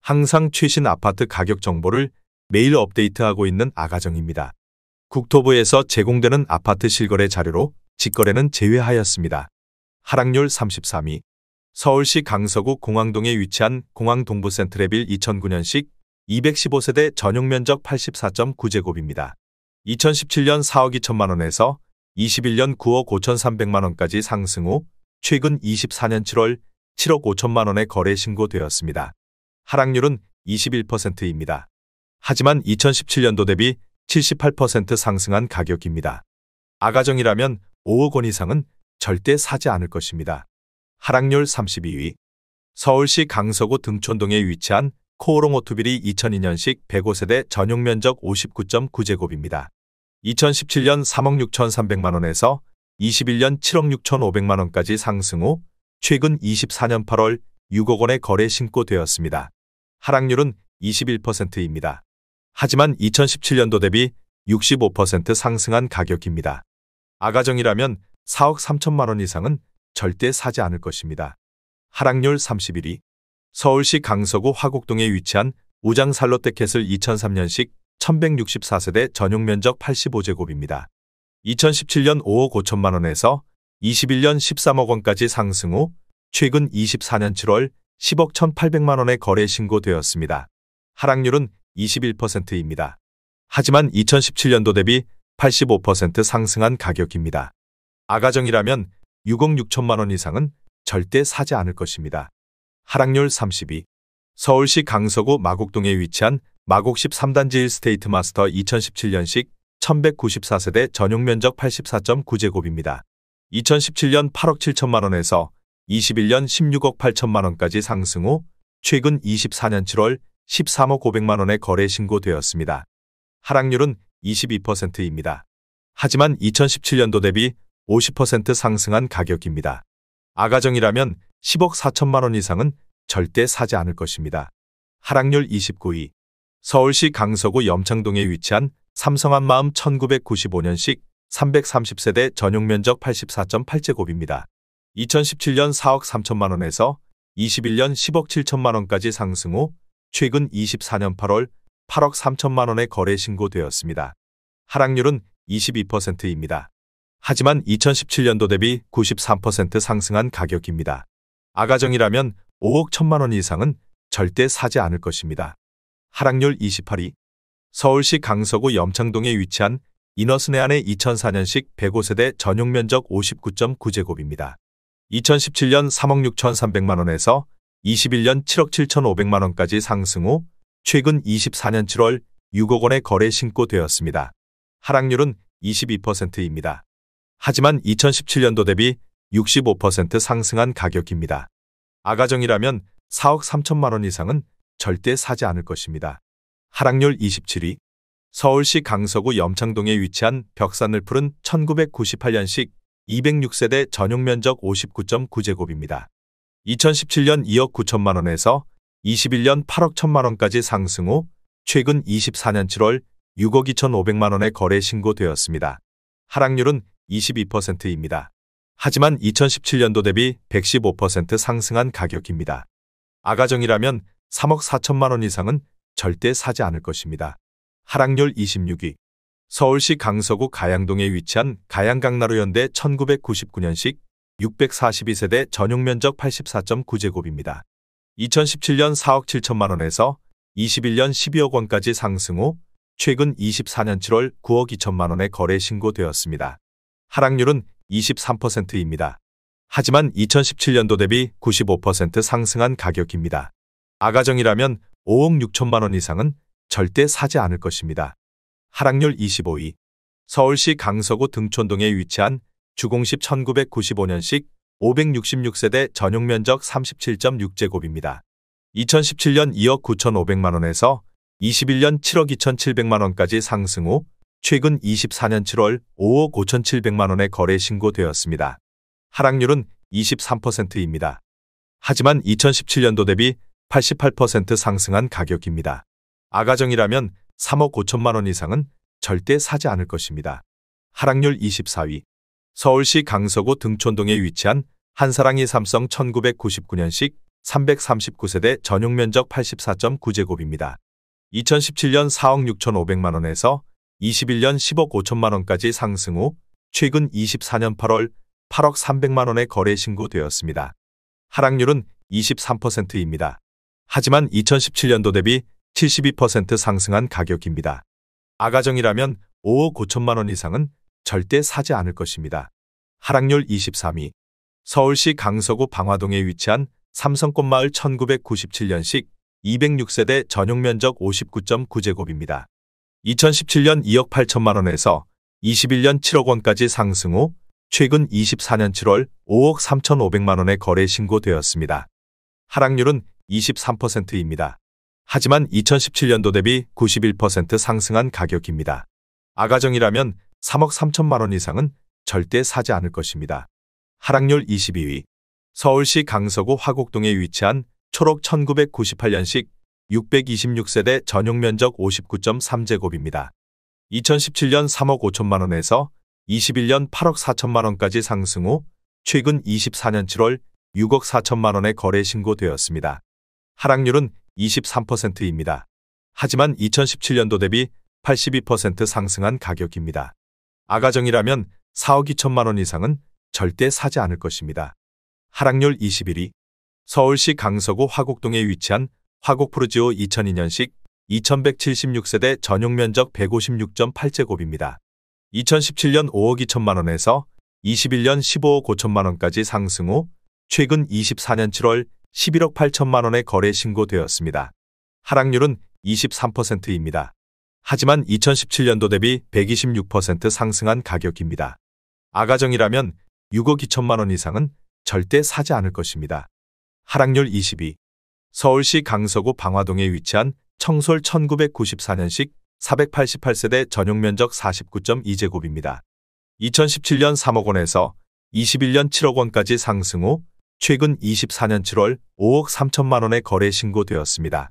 항상 최신 아파트 가격 정보를 매일 업데이트하고 있는 아가정입니다. 국토부에서 제공되는 아파트 실거래 자료로 직거래는 제외하였습니다. 하락률 33위. 서울시 강서구 공항동에 위치한 공항동부센트레빌 2009년식 215세대 전용면적 84.9제곱입니다. 2017년 4억 2천만 원에서 21년 9억 5,300만 원까지 상승 후 최근 24년 7월 7억 5천만 원에 거래 신고되었습니다. 하락률은 21%입니다. 하지만 2017년도 대비 78% 상승한 가격입니다. 아가정이라면 5억 원 이상은 절대 사지 않을 것입니다. 하락률 32위. 서울시 강서구 등촌동에 위치한 코오롱 오투빌이 2002년식 105세대 전용면적 59.9제곱입니다. 2017년 3억 6,300만 원에서 21년 7억 6,500만 원까지 상승 후 최근 24년 8월 6억 원에 거래 신고되었습니다. 하락률은 21%입니다. 하지만 2017년도 대비 65% 상승한 가격입니다. 아가정이라면 4억 3천만 원 이상은 절대 사지 않을 것입니다. 하락률 31위. 서울시 강서구 화곡동에 위치한 우장살롯데캐슬 2003년식 1164세대 전용면적 85제곱입니다. 2017년 5억 5천만 원에서 21년 13억 원까지 상승 후 최근 24년 7월 10억 1,800만 원에 거래 신고되었습니다. 하락률은 21%입니다. 하지만 2017년도 대비 85% 상승한 가격입니다. 아가정이라면 6억 6천만 원 이상은 절대 사지 않을 것입니다. 하락률 32. 서울시 강서구 마곡동에 위치한 마곡 13단지 1스테이트 마스터 2017년식 1194세대 전용면적 84.9제곱입니다. 2017년 8억 7천만 원에서 21년 16억 8천만 원까지 상승 후 최근 24년 7월 13억 500만 원에 거래 신고되었습니다. 하락률은 22%입니다. 하지만 2017년도 대비 50% 상승한 가격입니다. 아가정이라면 10억 4천만 원 이상은 절대 사지 않을 것입니다. 하락률 29위. 서울시 강서구 염창동에 위치한 삼성한마음 1995년식 330세대 전용면적 84.8제곱입니다. 2017년 4억 3천만 원에서 21년 10억 7천만 원까지 상승 후 최근 24년 8월 8억 3천만 원에 거래 신고되었습니다. 하락률은 22%입니다. 하지만 2017년도 대비 93% 상승한 가격입니다. 아가정이라면 5억 1천만 원 이상은 절대 사지 않을 것입니다. 하락률 28위. 서울시 강서구 염창동에 위치한 이너스네안의 2004년식 105세대 전용면적 59.9제곱입니다. 2017년 3억 6,300만 원에서 21년 7억 7,500만 원까지 상승 후 최근 24년 7월 6억 원에 거래 신고되었습니다. 하락률은 22%입니다. 하지만 2017년도 대비 65% 상승한 가격입니다. 아가정이라면 4억 3천만 원 이상은 절대 사지 않을 것입니다. 하락률 27위. 서울시 강서구 염창동에 위치한 벽산을 푸른 1998년식 206세대 전용면적 59.9제곱입니다. 2017년 2억 9천만 원에서 21년 8억 1천만 원까지 상승 후 최근 24년 7월 6억 2,500만 원에 거래 신고되었습니다. 하락률은 22%입니다. 하지만 2017년도 대비 115% 상승한 가격입니다. 아가정이라면 3억 4천만 원 이상은 절대 사지 않을 것입니다. 하락률 26위. 서울시 강서구 가양동에 위치한 가양강나루현대 1999년식 642세대 전용면적 84.9제곱입니다. 2017년 4억 7천만 원에서 21년 12억 원까지 상승 후 최근 24년 7월 9억 2천만 원에 거래 신고되었습니다. 하락률은 23%입니다. 하지만 2017년도 대비 95% 상승한 가격입니다. 아가정이라면 5억 6천만 원 이상은 절대 사지 않을 것입니다. 하락률 25위. 서울시 강서구 등촌동에 위치한 주공십 1995년식 566세대 전용면적 37.6제곱입니다. 2017년 2억 9,500만 원에서 21년 7억 2,700만 원까지 상승 후 최근 24년 7월 5억 5,700만 원에 거래 신고되었습니다. 하락률은 23%입니다. 하지만 2017년도 대비 88% 상승한 가격입니다. 아가정이라면 3억 5천만 원 이상은 절대 사지 않을 것입니다. 하락률 24위. 서울시 강서구 등촌동에 위치한 한사랑이 삼성 1999년식 339세대 전용 면적 84.9제곱입니다. 2017년 4억 6,500만 원에서 21년 10억 5천만 원까지 상승 후 최근 24년 8월 8억 300만 원에 거래 신고되었습니다. 하락률은 23%입니다. 하지만 2017년도 대비 72% 상승한 가격입니다. 아가정이라면 5억 5천만 원 이상은 절대 사지 않을 것입니다. 하락률 23위. 서울시 강서구 방화동에 위치한 삼성꽃마을 1997년식 206세대 전용 면적 59.9제곱입니다. 2017년 2억 8천만 원에서 21년 7억 원까지 상승 후 최근 24년 7월 5억 3,500만 원에 거래 신고되었습니다. 하락률은 23%입니다. 하지만 2017년도 대비 91% 상승한 가격입니다. 아가정이라면 3억 3천만 원 이상은 절대 사지 않을 것입니다. 하락률 22위. 서울시 강서구 화곡동에 위치한 초록 1998년식 626세대 전용 면적 59.3제곱입니다. 2017년 3억 5천만 원에서 21년 8억 4천만 원까지 상승 후 최근 24년 7월 6억 4천만 원에 거래 신고되었습니다. 하락률은 23%입니다. 하지만 2017년도 대비 82% 상승한 가격입니다. 아가정이라면 4억 2천만 원 이상은 절대 사지 않을 것입니다. 하락률 21위. 서울시 강서구 화곡동에 위치한 화곡푸르지오 2002년식 2176세대 전용 면적 156.8제곱입니다. 2017년 5억 2천만 원에서 21년 15억 5천만 원까지 상승 후 최근 24년 7월 11억 8천만 원에 거래 신고되었습니다. 하락률은 23%입니다. 하지만 2017년도 대비 126% 상승한 가격입니다. 아가정이라면 6억 2천만 원 이상은 절대 사지 않을 것입니다. 하락률 22. 서울시 강서구 방화동에 위치한 청솔 1994년식 488세대 전용 면적 49.2제곱입니다. 2017년 3억 원에서 21년 7억 원까지 상승 후 최근 24년 7월 5억 3천만 원에 거래 신고되었습니다.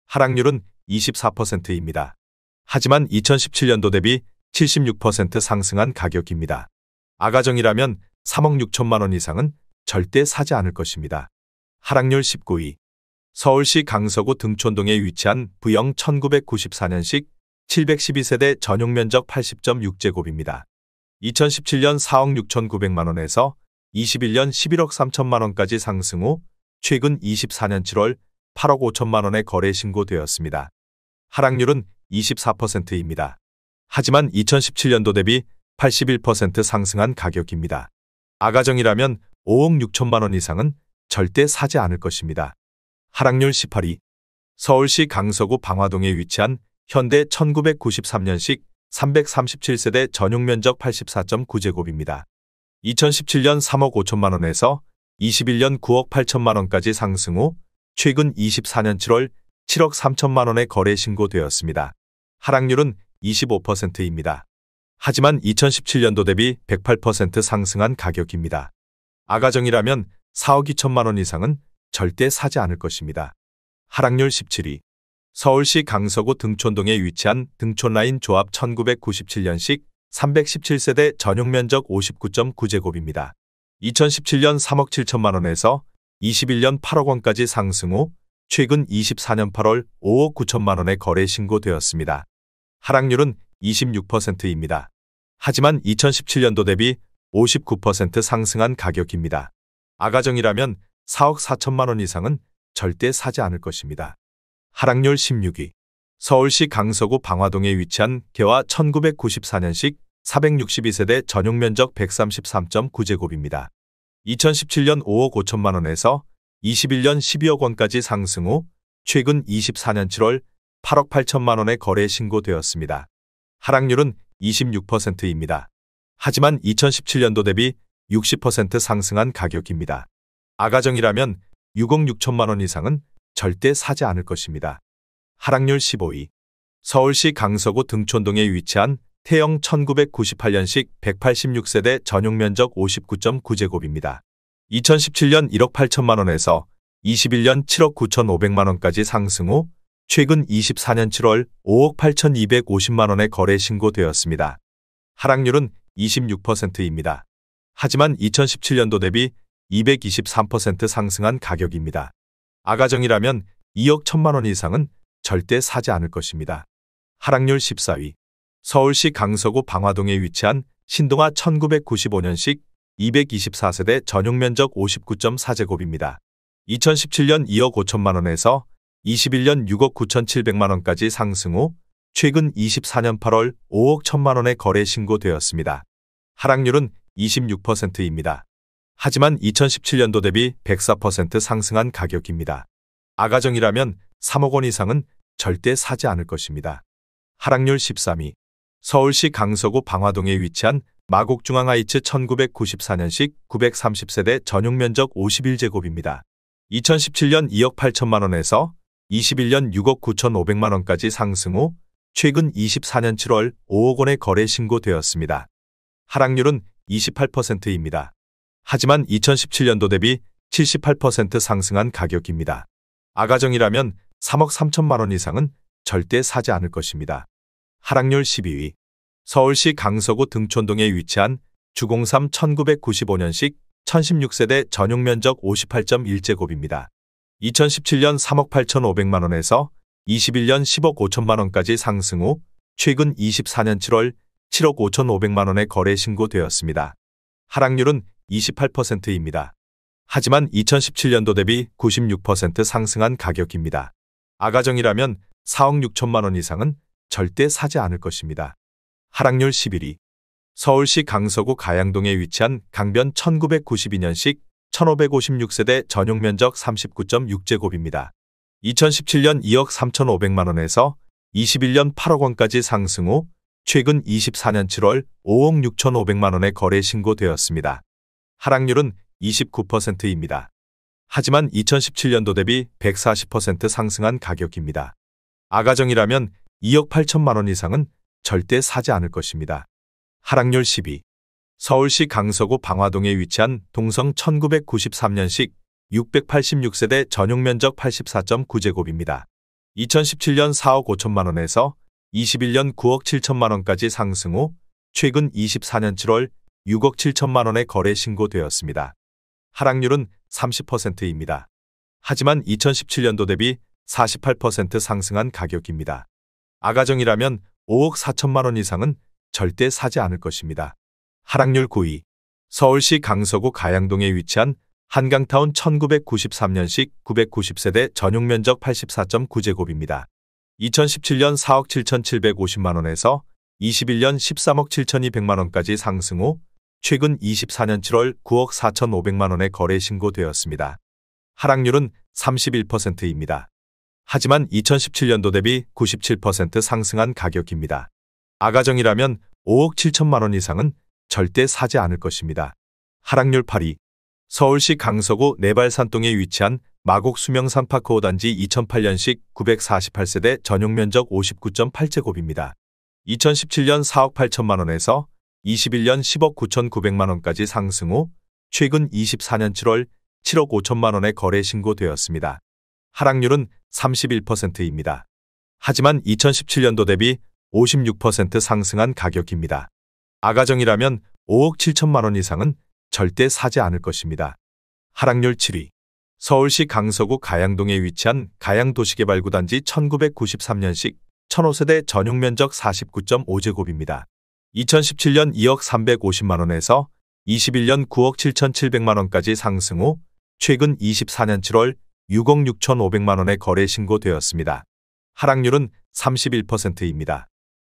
하락률은 24%입니다. 하지만 2017년도 대비 76% 상승한 가격입니다. 아가정이라면 3억 6천만 원 이상은 절대 사지 않을 것입니다. 하락률 19위. 서울시 강서구 등촌동에 위치한 V형 1994년식 712세대 전용 면적 80.6제곱입니다. 2017년 4억 6,900만 원에서 21년 11억 3천만 원까지 상승 후 최근 24년 7월 8억 5천만 원에 거래 신고되었습니다. 하락률은 24%입니다. 하지만 2017년도 대비 81% 상승한 가격입니다. 아가정이라면 5억 6천만 원 이상은 절대 사지 않을 것입니다. 하락률 18위. 서울시 강서구 방화동에 위치한 현대 1993년식 337세대 전용 면적 84.9제곱입니다. 2017년 3억 5천만 원에서 21년 9억 8천만 원까지 상승 후 최근 24년 7월 7억 3천만 원에 거래 신고되었습니다. 하락률은 25%입니다. 하지만 2017년도 대비 108% 상승한 가격입니다. 아가정이라면 4억 2천만 원 이상은 절대 사지 않을 것입니다. 하락률 17위. 서울시 강서구 등촌동에 위치한 등촌라인 조합 1997년식 317세대 전용 면적 59.9제곱입니다. 2017년 3억 7천만 원에서 21년 8억 원까지 상승 후 최근 24년 8월 5억 9천만 원에 거래 신고되었습니다. 하락률은 26%입니다. 하지만 2017년도 대비 59% 상승한 가격입니다. 아가정이라면 4억 4천만 원 이상은 절대 사지 않을 것입니다. 하락률 16위. 서울시 강서구 방화동에 위치한 개화 1994년식 462세대 전용 면적 133.9제곱입니다. 2017년 5억 5천만 원에서 21년 12억 원까지 상승 후 최근 24년 7월 8억 8천만 원에 거래 신고되었습니다. 하락률은 26%입니다. 하지만 2017년도 대비 60% 상승한 가격입니다. 아가정이라면 6억 6천만 원 이상은 절대 사지 않을 것입니다. 하락률 15위. 서울시 강서구 등촌동에 위치한 태영 1998년식 186세대 전용 면적 59.9제곱입니다. 2017년 1억 8천만 원에서 21년 7억 9,500만 원까지 상승 후 최근 24년 7월 5억 8,250만 원에 거래 신고되었습니다. 하락률은 26%입니다. 하지만 2017년도 대비 223% 상승한 가격입니다. 아가정이라면 2억 1천만 원 이상은 절대 사지 않을 것입니다. 하락률 14위. 서울시 강서구 방화동에 위치한 신동아 1995년식 224세대 전용면적 59.4제곱입니다. 2017년 2억 5천만 원에서 21년 6억 9천7백만 원까지 상승 후 최근 24년 8월 5억 1천만 원에 거래 신고되었습니다. 하락률은 26%입니다. 하지만 2017년도 대비 104% 상승한 가격입니다. 아가정이라면 3억 원 이상은 절대 사지 않을 것입니다. 하락률 13위. 서울시 강서구 방화동에 위치한 마곡중앙하이츠 1994년식 930세대 전용면적 51제곱입니다. 2017년 2억 8천만 원에서 21년 6억 9천5백만 원까지 상승 후 최근 24년 7월 5억 원에 거래 신고되었습니다. 하락률은 28%입니다. 하지만 2017년도 대비 78% 상승한 가격입니다. 아가정이라면 3억 3천만 원 이상은 절대 사지 않을 것입니다. 하락률 12위. 서울시 강서구 등촌동에 위치한 주공삼 1995년식 1016세대 전용면적 58.1제곱입니다. 2017년 3억 8천5백만 원에서 21년 10억 5천만 원까지 상승 후 최근 24년 7월 7억 5천5백만 원에 거래 신고되었습니다. 하락률은 28%입니다. 하지만 2017년도 대비 96% 상승한 가격입니다. 아가정이라면 4억 6천만 원 이상은 절대 사지 않을 것입니다. 하락률 11위. 서울시 강서구 가양동에 위치한 강변 1992년식 1556세대 전용면적 39.6제곱입니다. 2017년 2억 3천5백만 원에서 21년 8억 원까지 상승 후 최근 24년 7월 5억 6천5백만 원에 거래 신고되었습니다. 하락률은 29%입니다. 하지만 2017년도 대비 140% 상승한 가격입니다. 아가정이라면 2억 8천만 원 이상은 절대 사지 않을 것입니다. 하락률 10위. 서울시 강서구 방화동에 위치한 동성 1993년식 686세대 전용면적 84.9제곱입니다. 2017년 4억 5천만 원에서 21년 9억 7천만 원까지 상승 후 최근 24년 7월 6억 7천만 원에 거래 신고되었습니다. 하락률은 30%입니다. 하지만 2017년도 대비 48% 상승한 가격입니다. 아가정이라면 5억 4천만 원 이상은 절대 사지 않을 것입니다. 하락률 9위. 서울시 강서구 가양동에 위치한 한강타운 1993년식 990세대 전용면적 84.9제곱입니다. 2017년 4억 7천7백오십만 원에서 21년 13억 7천2백만 원까지 상승 후 최근 24년 7월 9억 4천5백만 원에 거래 신고되었습니다. 하락률은 31%입니다. 하지만 2017년도 대비 97% 상승한 가격입니다. 아가정이라면 5억 7천만 원 이상은 절대 사지 않을 것입니다. 하락률 8위. 서울시 강서구 내발산동에 위치한 마곡 수명산파크 5단지 2008년식 948세대 전용면적 59.8제곱입니다. 2017년 4억 8천만 원에서 21년 10억 9천9백만 원까지 상승 후 최근 24년 7월 7억 5천만 원에 거래 신고되었습니다. 하락률은 31%입니다. 하지만 2017년도 대비 56% 상승한 가격입니다. 아가정이라면 5억 7천만 원 이상은 절대 사지 않을 것입니다. 하락률 7위. 서울시 강서구 가양동에 위치한 가양도시개발구단지 1993년식 1005세대 전용면적 49.5제곱입니다. 2017년 2억 350만 원에서 21년 9억 7천7백만 원까지 상승 후 최근 24년 7월 6억 6천5백만 원에 거래 신고되었습니다. 하락률은 31%입니다.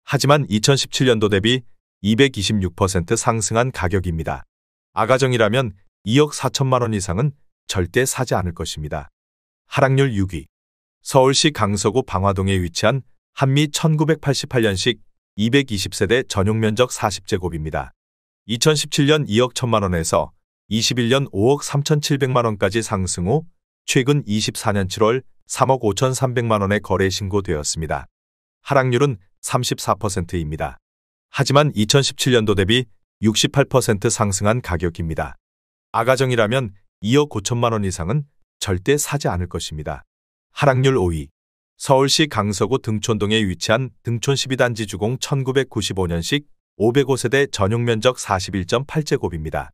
하지만 2017년도 대비 226% 상승한 가격입니다. 아가정이라면 2억 4천만 원 이상은 절대 사지 않을 것입니다. 하락률 6위. 서울시 강서구 방화동에 위치한 한미 1988년식 220세대 전용면적 40제곱입니다. 2017년 2억 1천만 원에서 21년 5억 3천7백만 원까지 상승 후 최근 24년 7월 3억 5천3백만 원에 거래 신고되었습니다. 하락률은 34%입니다. 하지만 2017년도 대비 68% 상승한 가격입니다. 아가정이라면 2억 5천만 원 이상은 절대 사지 않을 것입니다. 하락률 5위. 서울시 강서구 등촌동에 위치한 등촌 12단지 주공 1995년식 505세대 전용면적 41.8제곱입니다.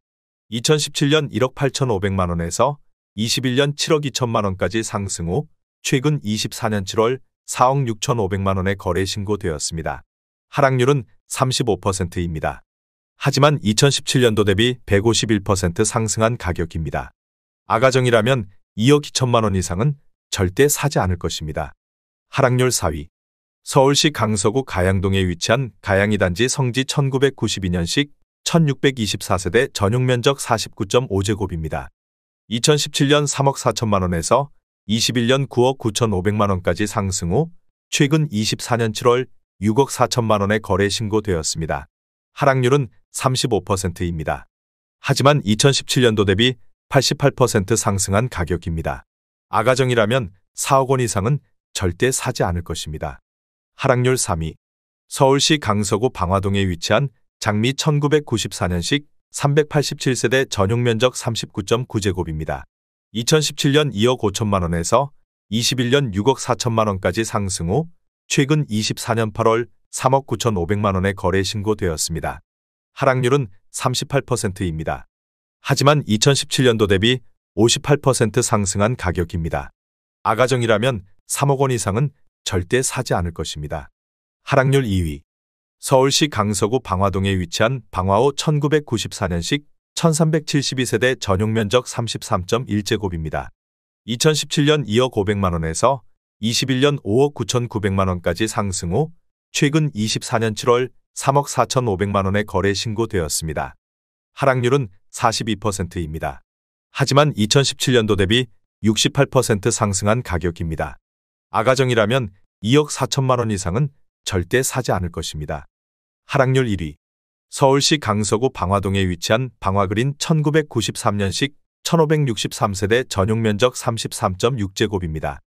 2017년 1억 8천5백만 원에서 21년 7억 2천만 원까지 상승 후 최근 24년 7월 4억 6,500만 원의 거래 신고되었습니다. 하락률은 35%입니다. 하지만 2017년도 대비 151% 상승한 가격입니다. 아가정이라면 2억 2천만 원 이상은 절대 사지 않을 것입니다. 하락률 4위. 서울시 강서구 가양동에 위치한 가양이 단지 성지 1992년식 1624세대 전용면적 49.5제곱입니다. 2017년 3억 4천만 원에서 21년 9억 9,500만 원까지 상승 후 최근 24년 7월 6억 4천만 원의 거래 신고되었습니다. 하락률은 35%입니다. 하지만 2017년도 대비 88% 상승한 가격입니다. 아가정이라면 4억 원 이상은 절대 사지 않을 것입니다. 하락률 3위. 서울시 강서구 방화동에 위치한 장미 1994년식 387세대 전용면적 39.9제곱입니다. 2017년 2억 5천만 원에서 21년 6억 4천만 원까지 상승 후 최근 24년 8월 3억 9,500만 원의 거래 신고되었습니다. 하락률은 38%입니다. 하지만 2017년도 대비 58% 상승한 가격입니다. 아가정이라면 3억 원 이상은 절대 사지 않을 것입니다. 하락률 2위. 서울시 강서구 방화동에 위치한 방화호 1994년식 1372세대 전용면적 33.1제곱입니다. 2017년 2억 500만 원에서 21년 5억 9,900만 원까지 상승 후 최근 24년 7월 3억 4,500만 원의 거래 신고되었습니다. 하락률은 42%입니다. 하지만 2017년도 대비 68% 상승한 가격입니다. 아가정이라면 2억 4천만 원 이상은 절대 사지 않을 것입니다. 하락률 1위. 서울시 강서구 방화동에 위치한 방화그린 1993년식 1563세대 전용면적 33.6제곱입니다.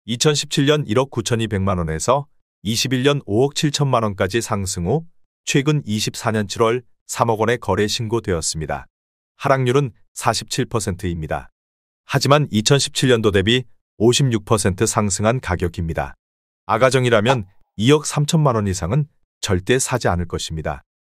2017년 1억 9,200만 원에서 21년 5억 7천만 원까지 상승 후 최근 24년 7월 3억 원의 거래 신고되었습니다. 하락률은 47%입니다. 하지만 2017년도 대비 56% 상승한 가격입니다. 아가정이라면 2억 3천만 원 이상은 절대 사지 않을 것입니다.